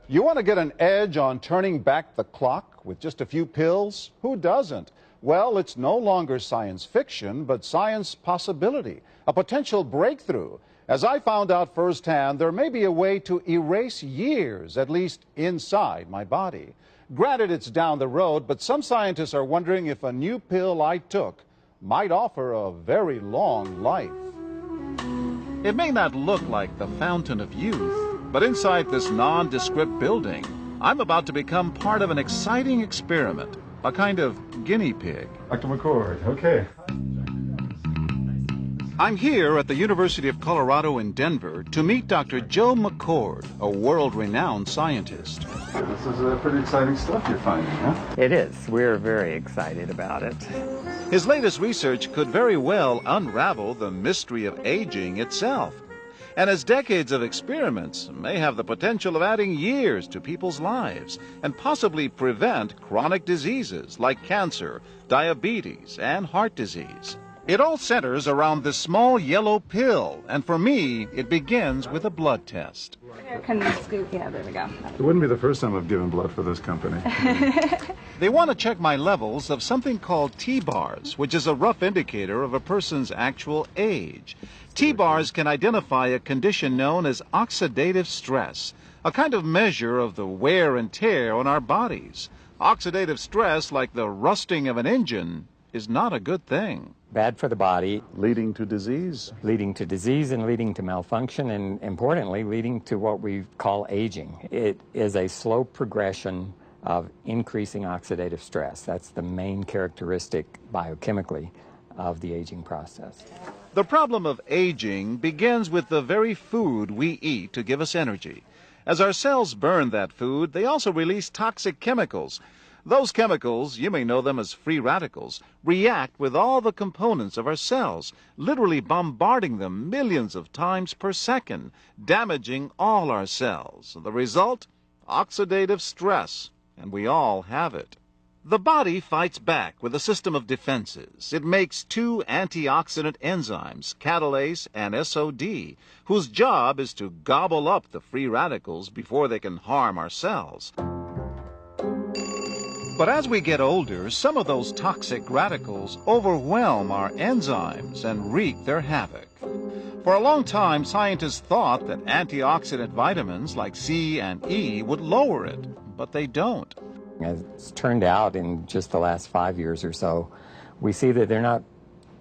You want to get an edge on turning back the clock with just a few pills? Who doesn't? Well, it's no longer science fiction, but science possibility, a potential breakthrough. As I found out firsthand, there may be a way to erase years, at least inside my body. Granted, it's down the road, but some scientists are wondering if a new pill I took might offer a very long life. It may not look like the fountain of youth, but inside this nondescript building, I'm about to become part of an exciting experiment, a kind of guinea pig. Dr. McCord, okay. I'm here at the University of Colorado in Denver to meet Dr. Joe McCord, a world-renowned scientist. This is pretty exciting stuff you're finding, huh? It is. We're very excited about it. His latest research could very well unravel the mystery of aging itself. And his decades of experiments may have the potential of adding years to people's lives and possibly prevent chronic diseases like cancer, diabetes, and heart disease. It all centers around this small yellow pill, and for me, it begins with a blood test. Can we scoop? Yeah, there we go. It wouldn't be the first time I've given blood for this company. They want to check my levels of something called T-bars, which is a rough indicator of a person's actual age. T-bars can identify a condition known as oxidative stress, a kind of measure of the wear and tear on our bodies. Oxidative stress, like the rusting of an engine, is not a good thing. Bad for the body. Leading to disease. Leading to disease and leading to malfunction, and importantly, leading to what we call aging. It is a slow progression of increasing oxidative stress. That's the main characteristic biochemically of the aging process. The problem of aging begins with the very food we eat to give us energy. As our cells burn that food, they also release toxic chemicals. Those chemicals, you may know them as free radicals, react with all the components of our cells, literally bombarding them millions of times per second, damaging all our cells. The result? Oxidative stress, and we all have it. The body fights back with a system of defenses. It makes two antioxidant enzymes, catalase and SOD, whose job is to gobble up the free radicals before they can harm our cells. But as we get older, some of those toxic radicals overwhelm our enzymes and wreak their havoc. For a long time, scientists thought that antioxidant vitamins like C and E would lower it, but they don't. As it's turned out in just the last 5 years or so, we see that they're not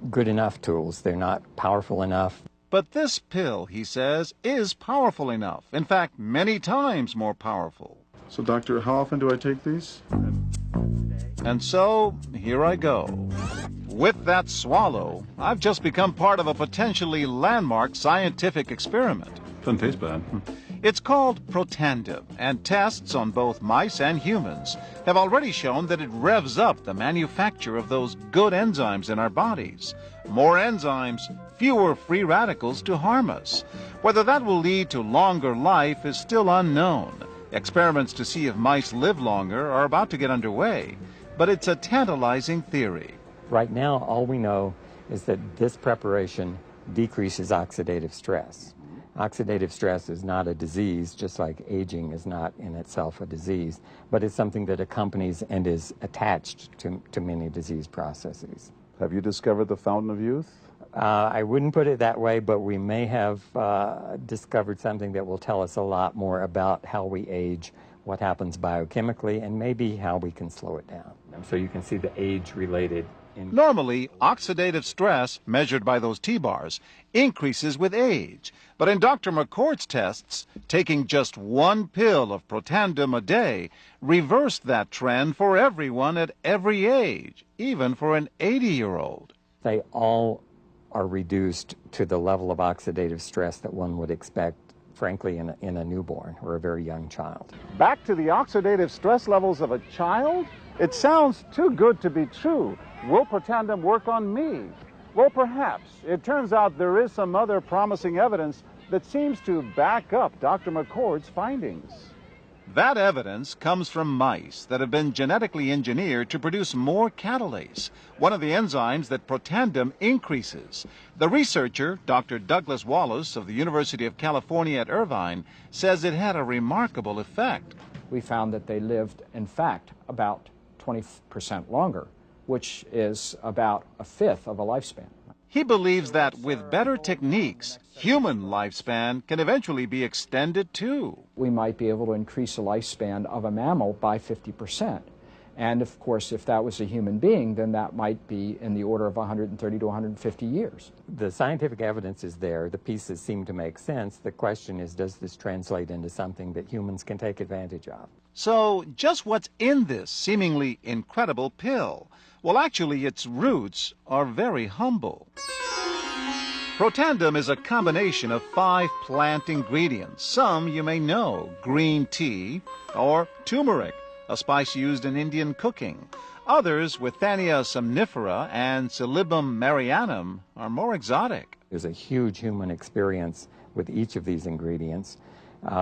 good enough tools. They're not powerful enough. But this pill, he says, is powerful enough. In fact, many times more powerful. So, doctor, how often do I take these? And so, here I go. With that swallow, I've just become part of a potentially landmark scientific experiment. Doesn't taste bad. It's called Protandim, and tests on both mice and humans have already shown that it revs up the manufacture of those good enzymes in our bodies. More enzymes, fewer free radicals to harm us. Whether that will lead to longer life is still unknown. Experiments to see if mice live longer are about to get underway, but it's a tantalizing theory. Right now, all we know is that this preparation decreases oxidative stress. Oxidative stress is not a disease, just like aging is not in itself a disease, but it's something that accompanies and is attached to many disease processes. Have you discovered the fountain of youth? I wouldn't put it that way, but we may have discovered something that will tell us a lot more about how we age, what happens biochemically, and maybe how we can slow it down. So you can see the age-related. Normally, oxidative stress, measured by those T-bars, increases with age. But in Dr. McCord's tests, taking just one pill of Protandim a day reversed that trend for everyone at every age, even for an 80-year-old. They all are reduced to the level of oxidative stress that one would expect, frankly, in a newborn or a very young child. Back to the oxidative stress levels of a child? It sounds too good to be true. Will Protandim work on me? Well, perhaps. It turns out there is some other promising evidence that seems to back up Dr. McCord's findings. That evidence comes from mice that have been genetically engineered to produce more catalase, one of the enzymes that Protandim increases. The researcher, Dr. Douglas Wallace of the University of California at Irvine, says it had a remarkable effect. We found that they lived, in fact, about 20% longer, which is about a fifth of a lifespan. He believes that with better techniques, human lifespan can eventually be extended too. We might be able to increase the lifespan of a mammal by 50%. And of course, if that was a human being, then that might be in the order of 130 to 150 years. The scientific evidence is there. The pieces seem to make sense. The question is, does this translate into something that humans can take advantage of? So, just what's in this seemingly incredible pill? Well, actually, its roots are very humble. Protandim is a combination of 5 plant ingredients. Some you may know: green tea or turmeric, a spice used in Indian cooking. Others, Withania somnifera and Silybum marianum, are more exotic. There's a huge human experience with each of these ingredients.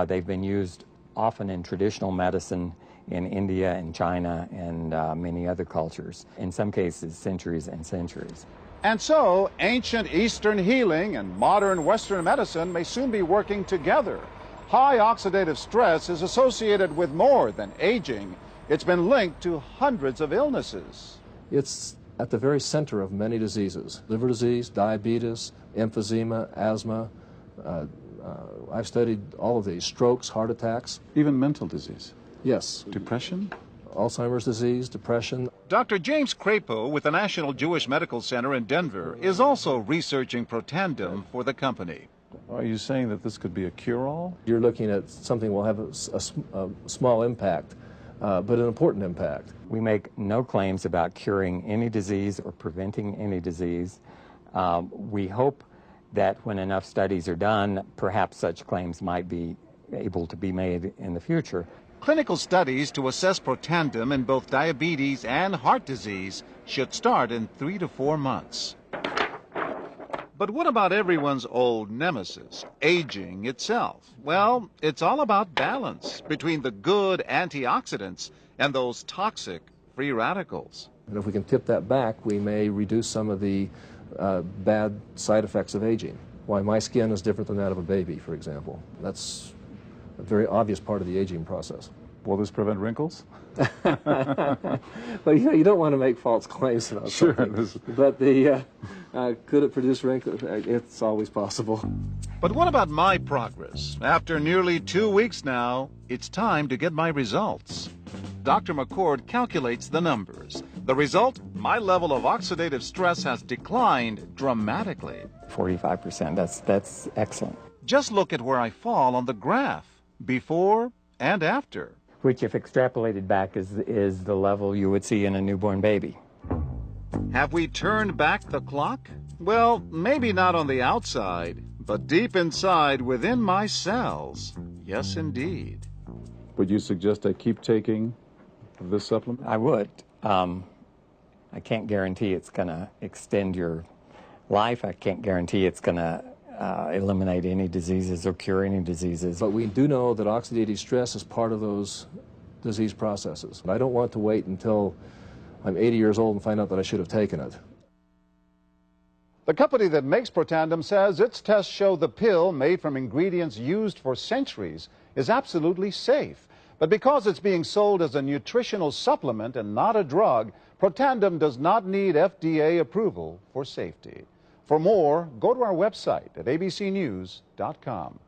They've been used often in traditional medicine in India and China and many other cultures, in some cases centuries and centuries. And so, ancient Eastern healing and modern Western medicine may soon be working together. High oxidative stress is associated with more than aging. It's been linked to hundreds of illnesses. It's at the very center of many diseases: liver disease, diabetes, emphysema, asthma. I've studied all of these: strokes, heart attacks. Even mental disease. Yes. Depression? Alzheimer's disease, depression. Dr. James Crapo with the National Jewish Medical Center in Denver is also researching Protandim for the company. Are you saying that this could be a cure-all? You're looking at something that will have a small impact, but an important impact. We make no claims about curing any disease or preventing any disease. We hope that when enough studies are done, perhaps such claims might be able to be made in the future. Clinical studies to assess Protandim in both diabetes and heart disease should start in 3 to 4 months. But what about everyone's old nemesis, aging itself? Well, it's all about balance between the good antioxidants and those toxic free radicals. And if we can tip that back, we may reduce some of the bad side effects of aging. Why my skin is different than that of a baby, for example. That's a very obvious part of the aging process. Will this prevent wrinkles? Well, you don't want to make false claims about something. But could it produce wrinkles? It's always possible. But what about my progress? After nearly 2 weeks now, it's time to get my results. Dr. McCord calculates the numbers. The result, my level of oxidative stress has declined dramatically. 45%, that's excellent. Just look at where I fall on the graph, before and after. Which, if extrapolated back, is the level you would see in a newborn baby. Have we turned back the clock? Well, maybe not on the outside, but deep inside within my cells. Yes, indeed. Would you suggest I keep taking this supplement? I would. I can't guarantee it's going to extend your life. I can't guarantee it's going to eliminate any diseases or cure any diseases. But we do know that oxidative stress is part of those disease processes. I don't want to wait until I'm 80 years old and find out that I should have taken it. The company that makes Protandim says its tests show the pill, made from ingredients used for centuries, is absolutely safe. But because it's being sold as a nutritional supplement and not a drug, Protandim does not need FDA approval for safety. For more, go to our website at abcnews.com.